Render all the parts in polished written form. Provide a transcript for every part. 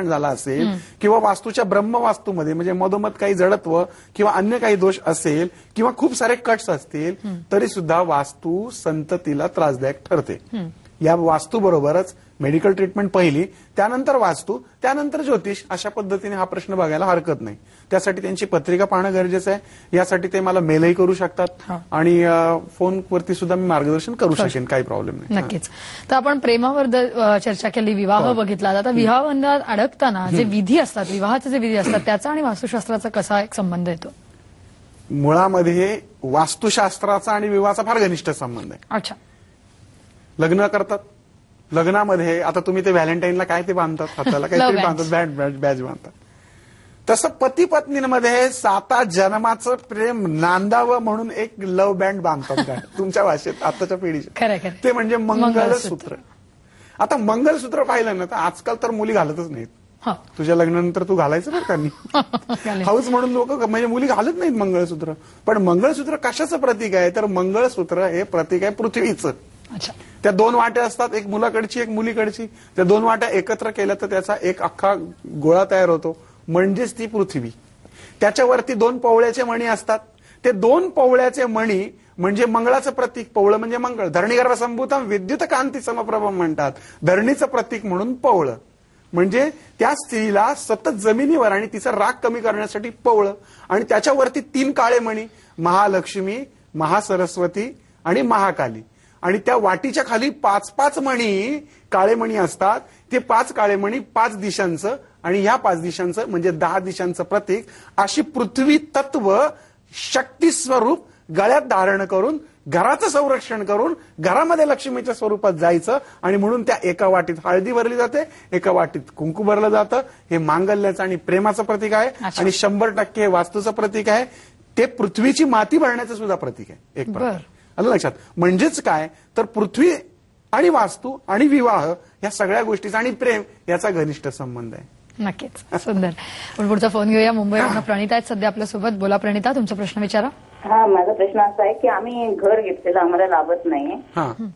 झाला असेल किंवा वास्तूच्या ब्रह्मवास्तूमध्ये म्हणजे मधोमध काही जडत्व किंवा अन्य काही दोष असेल किंवा खूप सारे कट्स असतील तरी सुद्धा वास्तू संततीला त्रासदायक ठरते. या वास्तूबरोबरच मेडिकल ट्रीटमेंट पहिली, त्यानंतर वास्तू, त्यानंतर ज्योतिष, अशा पद्धतीने हा प्रश्न बघायला हरकत नाही. त्यासाठी त्यांची पत्रिका पाहणं गरजेचं आहे. यासाठी ते मला मेलही करू शकतात आणि फोनवरती सुद्धा मी मार्गदर्शन करू शकेन, काही प्रॉब्लेम नाही. नक्कीच. तर आपण प्रेमावर चर्चा केली, विवाह बघितला. आता विवाह बंधनात अडकताना जे विधी असतात, विवाहाचे जे विधी असतात, त्याचा आणि वास्तुशास्त्राचा कसा एक संबंध येतो? मुळामध्ये वास्तुशास्त्राचा आणि विवाहाचा फार घनिष्ठ संबंध आहे. अच्छा. लग्न करतात, लग्नामध्ये आता तुम्ही ते व्हॅलेंटाईनला काय ते बांधतात, हाताला काहीतरी बांधतात, बॅज बांधतात. तसं पती पत्नीमध्ये 7 जन्माचं प्रेम नांदावं म्हणून एक लव्ह बँड बांधतात तुमच्या भाषेत, आताच्या पिढीचे. ते म्हणजे मंगळसूत्र. आता मंगळसूत्र पाहिलं ना तर आजकाल तर मुली घालतच नाहीत. तुझ्या लग्नानंतर तू घालायचं बरं का नाही, हाऊस म्हणून लोक म्हणजे मुली घालत नाहीत मंगळसूत्र. पण मंगळसूत्र कशाचं प्रतीक आहे तर मंगळसूत्र हे प्रतीक आहे पृथ्वीचं. त्या 2 वाट्या असतात, एक मुलाकडची एक मुलीकडची. त्या 2 वाट्या एकत्र केल्या तर त्याचा एक अख्खा गोळा तयार होतो, म्हणजेच ती पृथ्वी. त्याच्यावरती 2 पवळ्याचे मणी असतात. ते 2 पवळ्याचे मणी म्हणजे मंगळाचं प्रतीक. पवळं म्हणजे मंगळ. धरणीगर्भ संभूतम विद्युत कांती समप्रभम म्हणतात. धरणीचं प्रतीक म्हणून पवळं. म्हणजे त्या स्त्रीला सतत जमिनीवर आणि तिचा राग कमी करण्यासाठी पवळं. आणि त्याच्यावरती 3 काळे मणी, महालक्ष्मी, महासरस्वती आणि महाकाली. आणि त्या वाटीच्या खाली 5-5 मणी, काळे मणी असतात. ते 5 काळे मणी 5 दिशांचं आणि ह्या 5 दिशांचं म्हणजे 10 दिशांचं प्रतीक. अशी पृथ्वी तत्व शक्ती स्वरूप गळ्यात धारण करून घराचं संरक्षण करून घरामध्ये लक्ष्मीच्या स्वरूपात जायचं. आणि म्हणून त्या एका वाटीत हळदी भरली जाते, एका वाटीत कुंकू भरलं जातं. हे मांगल्याचं आणि प्रेमाचं प्रतीक आहे आणि 100% हे वास्तूचं प्रतीक आहे. ते पृथ्वीची माती भरण्याचं सुद्धा प्रतीक आहे एक प्रकार. आलं लक्षात? म्हणजेच काय तर पृथ्वी आणि वास्तू आणि विवाह या सगळ्या गोष्टीचा आणि प्रेम याचा घनिष्ठ संबंध आहे. नक्कीच. सुंदर. आपण पुढचा फोन घेऊया. मुंबईवरून प्रणिता आहेत सध्या आपल्यासोबत. बोला प्रणिता, तुमचा प्रश्न विचारा. हा, माझा प्रश्न असा आहे की आम्ही घर घेतलेलं आम्हाला लाभत नाहीये.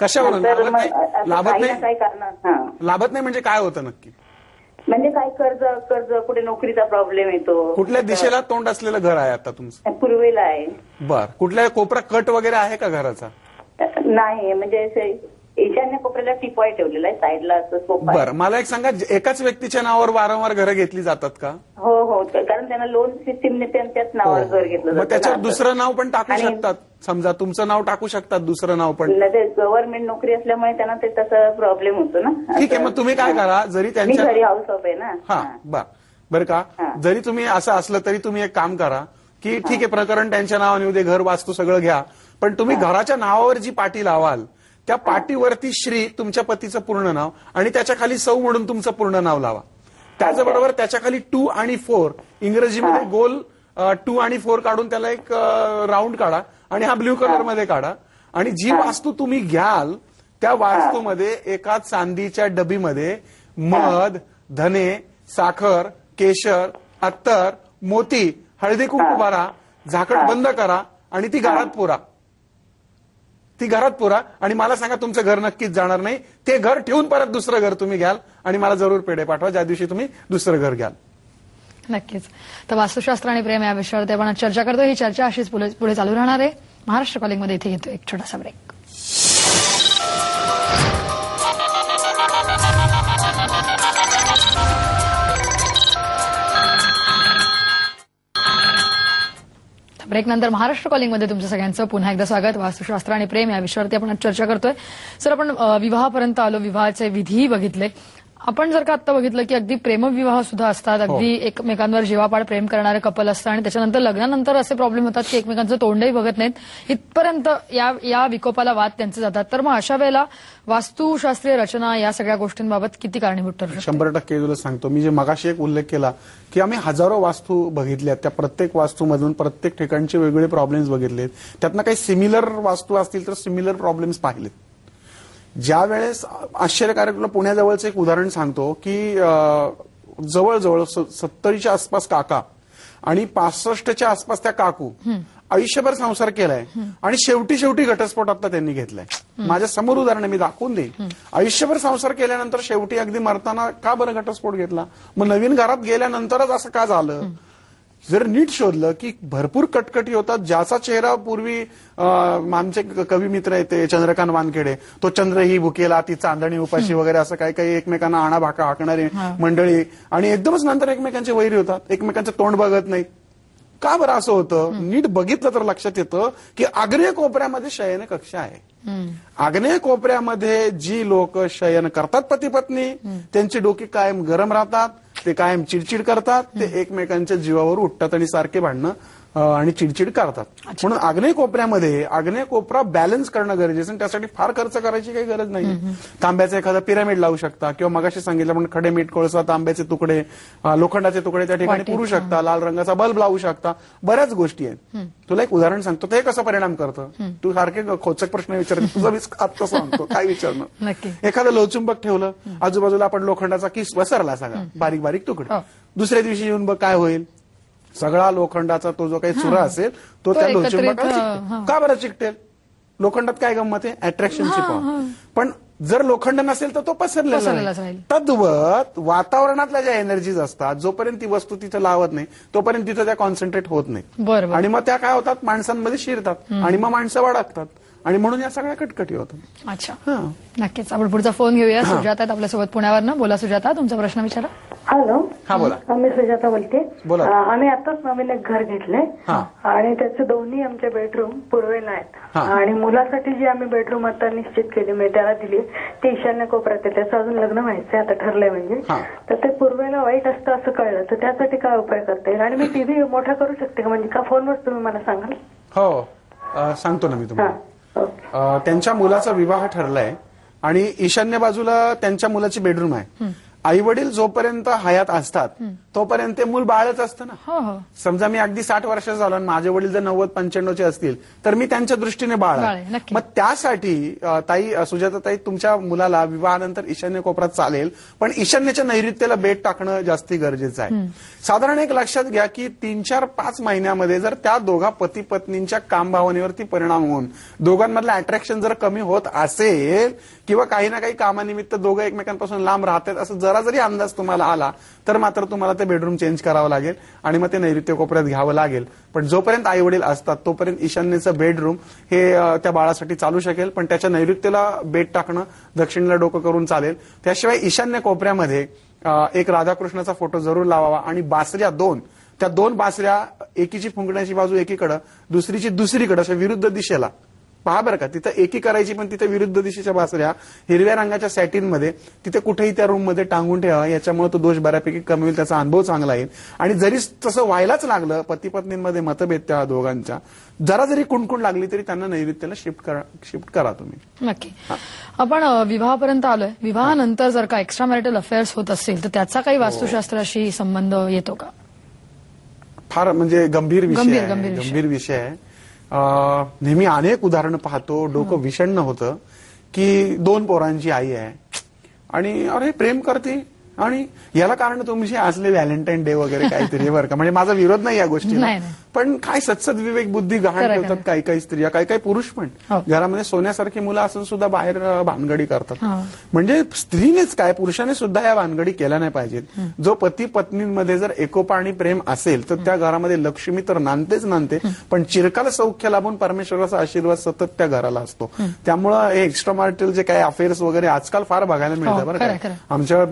कशावरून लाभत नाही? काही कारण लाभत नाही म्हणजे काय होतं नक्की? म्हणजे काय कर्ज कुठे नोकरीचा प्रॉब्लेम येतो. कुठल्या दिशेला तोंड असलेलं घर आहे आता तुमचं? पूर्वेला आहे. बर. कुठल्या कोपरा कट वगैरे आहे का घराचा? नाही, म्हणजे ईशान्य कोपऱ्याला टिपॉय ठेवलेला आहे, साईडला असं सोफा. बरं, मला एक सांगा, एकाच व्यक्तीच्या नावावर वारंवार घरं घेतली जातात का? हो, कारण त्यांना लोन सिस्टीमने त्यांच्याच नावावर घर घेतलं जातं. मग त्याच्यावर दुसरं नाव पण टाकू शकतात. समजा तुमचं नाव टाकू शकतात, दुसरं नाव पण. गव्हर्नमेंट नोकरी असल्यामुळे त्यांना ते तसा प्रॉब्लेम होतो ना. ठीक आहे, मग तुम्ही काय करा, जरी त्यांच्या घरी हाऊस ऑफ आहे ना. बरं का, जरी तुम्ही असं असलं तरी तुम्ही एक काम करा की ठीक आहे, प्रकरण त्यांच्या नावाने उद्या घर वास्तू सगळं घ्या, पण तुम्ही घराच्या नावावर जी पाटी लावाल त्या पाटीवरती श्री तुमच्या पतीचं पूर्ण नाव आणि त्याच्या खाली सौ म्हणून तुमचं पूर्ण नाव लावा. त्याचबरोबर त्याच्या खाली 2 आणि 4 इंग्रजीमध्ये गोल 2 आणि 4 काढून त्याला एक राऊंड काढा आणि हा ब्ल्यू कलर मध्ये काढा. आणि जी वास्तू तुम्ही घ्याल त्या वास्तूमध्ये एका चांदीच्या डबीमध्ये मध, धने, साखर, केशर, अत्तर, मोती, हळदी कुंकू भरा, झाकण बंद करा आणि ती घरात पुरा. आणि मला सांगा, तुमचं घर नक्कीच जाणार नाही. ते घर ठेवून परत दुसरं घर तुम्ही घ्याल आणि मला जरूर पेढे पाठवा ज्या दिवशी तुम्ही दुसरं घर घ्याल. नक्कीच. तर वास्तुशास्त्र आणि प्रेम या विषयावर आपण चर्चा करतो. ही चर्चा अशीच पुढे चालू राहणार आहे. महाराष्ट्र कॉलिंगमध्ये इथे घेतो एक छोटासा ब्रेक. ब्रेकनंतर महाराष्ट्र कॉलिंगमध्ये तुमचं सगळ्यांचं पुन्हा एकदा स्वागत. वास्तुशास्त्र आणि प्रेम या विषयावरती आपण चर्चा करतोय. सर, आपण विवाहापर्यंत आलो, विवाहाचे विधीही बघितले. आपण जर का आता बघितलं की अगदी प्रेमविवाह सुद्धा असतात, अगदी एकमेकांवर जीवापाड प्रेम करणारे कपल असतात आणि त्याच्यानंतर लग्नानंतर असे प्रॉब्लेम होतात की एकमेकांचं तोंडही बघत नाहीत, इथपर्यंत या विकोपाला वाद त्यांचे जातात. तर मग अशा वेळेला वास्तुशास्त्रीय रचना या सगळ्या गोष्टींबाबत किती कारणीभूत ठरू शकते? 100% तुला सांगतो. मी जे मगाशी एक उल्लेख केला की आम्ही हजारो वास्तू बघितल्यात, त्या प्रत्येक वास्तूमधून प्रत्येक ठिकाणचे वेगवेगळे प्रॉब्लेम्स बघितलेत. त्यातनं काही सिमिलर वास्तू असतील तर सिमिलर प्रॉब्लेम्स पाहिलेत. ज्या वेळेस आश्चर्यकारक, तुला पुण्याजवळचं एक उदाहरण सांगतो की जवळजवळ 70च्या आसपास काका आणि 65च्या आसपास त्या काकू आयुष्यभर संसार केलाय आणि शेवटी घटस्फोट आता त्यांनी घेतलाय. माझ्या समोर उदाहरण मी दाखवून देईन. आयुष्यभर संसार केल्यानंतर शेवटी अगदी मरताना का बरं घटस्फोट घेतला, मग नवीन घरात गेल्यानंतरच असं का झालं. जर नीट शोधलं की भरपूर कटकटी होतात. ज्याचा चेहरा पूर्वी आमचे कवी मित्र आहेत ते चंद्रकांत वानखेडे, तो चंद्र ही भुकेला ती चांदणी उपाशी वगैरे असं काही काही एकमेकांना आणा भाका हाकणारे मंडळी आणि एकदमच नंतर एकमेकांचे वैरी होतात, एकमेकांचं तोंड बघत नाही. का बरं असं होतं. नीट बघितलं तर लक्षात येतं की आग्नेय कोपऱ्यामध्ये शयन कक्षा आहे. आग्नेय कोपऱ्यामध्ये जी लोक शयन करतात पती पत्नी, त्यांची डोकी कायम गरम राहतात, ते कायम चिडचिड करतात, ते एकमेकांच्या जीवावर उठतात आणि सारखे भांडणं आणि चिडचिड करतात. म्हणून आग्नेय कोपऱ्यामध्ये आग्नेय कोपरा बॅलन्स करणं गरजेचं आणि त्यासाठी फार खर्च करायची काही गरज नाही. तांब्याचा एखादा पिरामिड लावू शकता किंवा मगाशी सांगितलं पण खडे मीठ कोळसा तांब्याचे तुकडे लोखंडाचे तुकडे त्या ठिकाणी पुरू शकता, लाल रंगाचा बल्ब लावू शकता, बऱ्याच गोष्टी आहेत. तुला एक उदाहरण सांगतो ते कसं परिणाम करतं. तू सारखे खोचक प्रश्न विचारतो, तुझा कसं सांगतो काय विचारणं. एखादं लोहचुंबक ठेवलं, आजूबाजूला आपण लोखंडाचा किस पसरला सगळा बारीक बारीक तुकडे, दुसऱ्या दिवशी येऊन बघ काय होईल. सगळा लोखंडाचा तो जो काही चुरा असेल तो त्या लोहचुंबकाला चिकटेल. का बरं चिकटेल. लोखंडात काय गंमत आहे, अट्रॅक्शनची पॉवर. पण जर लोखंड नसेल तर तो पसरलेला राहील. तद्वत वातावरणातल्या ज्या एनर्जीज असतात जोपर्यंत ती वस्तू तिथे लावत नाही तोपर्यंत तिथे त्या कॉन्सन्ट्रेट होत नाही आणि मग त्या काय होतात माणसांमध्ये शिरतात आणि मग माणसं वाढतात आणि म्हणून या सगळ्या कटकटी होतात. अच्छा, नक्कीच. आपण पुढचा फोन घेऊया. सुजाता आहेत आपल्यासोबत पुण्यावरनं. बोला सुजाता, तुमचा प्रश्न विचारा. हॅलो. हा बोला. मी सुजाता बोलते. बोला. आम्ही आताच नवीन एक घर घेतलंय आणि त्याचे दोन्ही आमचे बेडरूम पूर्वेला आहेत आणि मुलासाठी जी आम्ही बेडरूम आता निश्चित केली म्हणजे त्याला दिली ती ईशान्य कोपऱ्यात आहे. त्याचं अजून लग्न व्हायचंय आता ठरलंय म्हणजे, तर ते पूर्वेला वाईट असतं असं कळलं तर त्यासाठी काय उपाय करता येईल आणि मी टीव्ही मोठा करू शकते का म्हणजे का फोनवर तुम्ही मला सांगाल. हो सांगतो ना मी तुम्हाला. त्यांच्या मुलाचा विवाह ठरलाय आणि ईशान्य बाजूला त्यांच्या मुलाची बेडरूम आहे. आई वडील जोपर्यंत हयात असतात तोपर्यंत ते मूल बाळच असतं ना. समजा मी अगदी 60 वर्ष झालो आणि माझे वडील जर 90-95 असतील तर मी त्यांच्या दृष्टीने बाळ आहे. मग त्यासाठी ताई सुजाता ताई तुमच्या मुलाला विवाहानंतर ईशान्य कोपऱ्यात चालेल पण ईशान्येच्या नैऋत्याला बेट टाकणं जास्ती गरजेचं आहे. साधारण एक लक्षात घ्या की 3-4-5 महिन्यामध्ये जर त्या दोघा पती पत्नींच्या कामभावनेवरती परिणाम होऊन दोघांमधलं अट्रॅक्शन जर कमी होत असेल किंवा काही ना काही कामानिमित्त दोघं एकमेकांपासून लांब राहतात असं जरा जरी अंदाज तुम्हाला आला तर मात्र तुम्हाला ते बेडरूम चेंज करावं लागेल आणि मग ते नैऋत्य कोपऱ्यात घ्यावं लागेल. पण जोपर्यंत आई वडील असतात तोपर्यंत ईशान्येचं बेडरूम हे त्या बाळासाठी चालू शकेल पण त्याच्या नैऋत्येला बेड टाकणं दक्षिणेला डोकं करून चालेल. त्याशिवाय ईशान्य कोपऱ्यामध्ये एक राधाकृष्णाचा फोटो जरूर लावावा आणि बासऱ्या त्या दोन बासऱ्या एकीची फुंकण्याची बाजू एकीकडं दुसरीची दुसरीकडे अशा विरुद्ध दिशेला पहा बरं का. तिथं एकी करायची पण तिथे विरुद्ध दिशेच्या बासऱ्या हिरव्या रंगाच्या सॅटिनमध्ये तिथे कुठेही त्या रूम मध्ये टांगून ठेवा. याच्यामुळे तो दोष बऱ्यापैकी कमी होईल, त्याचा अनुभव चांगला येईल. आणि जरी तसं व्हायलाच लागलं पती पत्नींमध्ये मतभेद त्या दोघांच्या जरा जरी कुणकुण लागली तरी त्यांना नैऋत्याला शिफ्ट करा तुम्ही. नक्की. आपण विवाहापर्यंत आलोय. विवाहानंतर जर का एक्स्ट्रा मॅरिटल अफेअर्स होत असेल तर त्याचा काही वास्तुशास्त्राशी संबंध येतो का. फार म्हणजे गंभीर विषय आहे. नेहमी अनेक उदाहरणं पाहतो डोकं विषण्ण होतं की 2 पोरांची आई आहे आणि अरे प्रेम करते आणि याला कारण तुमचे असले व्हॅलेंटाईन डे वगैरे काहीतरी बरं का. म्हणजे माझा विरोध नाही या गोष्टीला पण काय सत्सद विवेक बुद्धी गहाण ठेवतात काही काही स्त्रिया काही काही पुरुष पण घरामध्ये सोन्यासारखी मुलं असून सुद्धा बाहेर भानगडी करतात. म्हणजे स्त्रीनेच काय पुरुषाने सुद्धा या भानगडी केल्या नाही पाहिजेत. जो पती पत्नींमध्ये जर एकोपा आणि प्रेम असेल तर त्या घरामध्ये लक्ष्मी तर नांदतेच नांदते पण चिरकाल सौख्य लाभून परमेश्वराचा आशीर्वाद सतत त्या घराला असतो. त्यामुळं हे एक्स्ट्रा मॅरिटल जे काही अफेअर्स वगैरे आजकाल फार बघायला मिळतं बरं का. आमच्या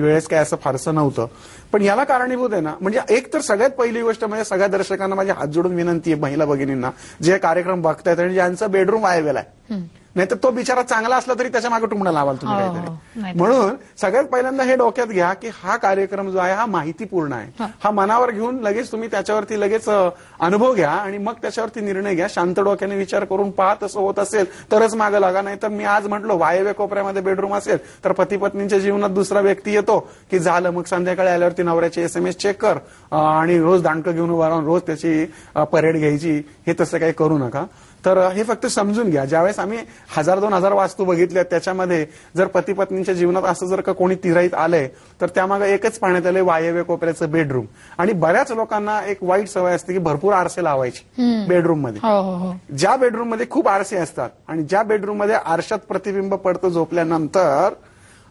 वेळेस काय असं फारसं नव्हतं पण याला कारणीभूत आहे ना. म्हणजे एक तर सगळ्यात पहिली गोष्ट म्हणजे सगळ्या दर्शकांना माझी हात जोडून विनंती आहे महिला भगिनींना जे कार्यक्रम बघतायत आणि ज्यांचं बेडरूम वायवेल आहे नाही तर तो बिचारा चांगला असला तरी त्याच्या मागे टुमणं लावाल तुम्ही काहीतरी. म्हणून सगळ्यात पहिल्यांदा हे डोक्यात घ्या की हा कार्यक्रम जो आहे हा माहितीपूर्ण आहे. हा मनावर घेऊन लगेच तुम्ही त्याच्यावरती लगेच अनुभव घ्या आणि मग त्याच्यावरती निर्णय घ्या. शांत डोक्याने विचार करून पहा तसं होत असेल तरच मागं लागा. नाही तर मी आज म्हटलो वायव्य कोपऱ्यामध्ये बेडरूम असेल तर पती पत्नींच्या जीवनात दुसरा व्यक्ती येतो की झालं मग संध्याकाळी आल्यावरती नवऱ्याचे SMS चेक कर आणि रोज दांडकं घेऊन उभा राहून रोज त्याची परेड घ्यायची. हे तसं काही करू नका. तर हे फक्त समजून घ्या. ज्यावेळेस आम्ही 1000-2000 वास्तू बघितल्या त्याच्यामध्ये जर पती पत्नीच्या जीवनात असं जर का कोणी तिराईत आलंय तर त्यामागे एकच पाहण्यात आलंय वायव्य कोपऱ्याचं बेडरूम. आणि बऱ्याच लोकांना एक वाईट सवय असते की भरपूर आरसे लावायचे बेडरूम मध्ये. ज्या बेडरूम मध्ये खूप आरसे असतात आणि ज्या बेडरूम मध्ये आरशात प्रतिबिंब पडतं झोपल्यानंतर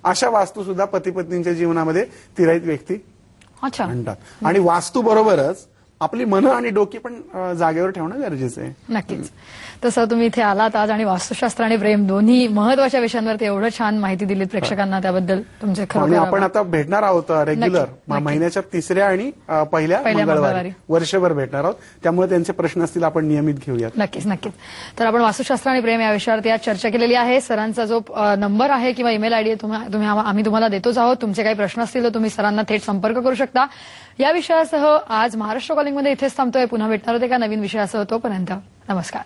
अशा वास्तू सुद्धा पती पत्नींच्या जीवनामध्ये तिराईत व्यक्ती म्हणतात. आणि वास्तू बरोबरच आपली मनं आणि डोकी पण जागेवर ठेवणं गरजेचं आहे. नक्कीच. तसं तुम्ही इथे आलात आज आणि वास्तुशास्त्र आणि प्रेम दोन्ही महत्वाच्या विषयांवरती एवढं छान माहिती दिलीत प्रेक्षकांना, त्याबद्दल तुमचे आणि आपण आता भेटणार आहोत रेग्युलर महिन्याच्या 3ऱ्या आणि पहिल्या मंगळवारी वर्षभर भेटणार आहोत. त्यामुळे त्यांचे प्रश्न असतील आपण नियमित घेऊयात. नक्कीच नक्कीच. तर आपण वास्तुशास्त्र आणि प्रेम या विषयावरती आज चर्चा केलेली आहे. सरांचा जो नंबर आहे किंवा ईमेल आयडी आम्ही तुम्हाला देतोच आहोत. तुमचे काही प्रश्न असतील तर तुम्ही सरांना थेट संपर्क करू शकता. या विषयासह आज महाराष्ट्र कॉलिंगमध्ये इथेच थांबतोय. पुन्हा भेटणार होते एका नवीन विषयासह. तोपर्यंत नमस्कार.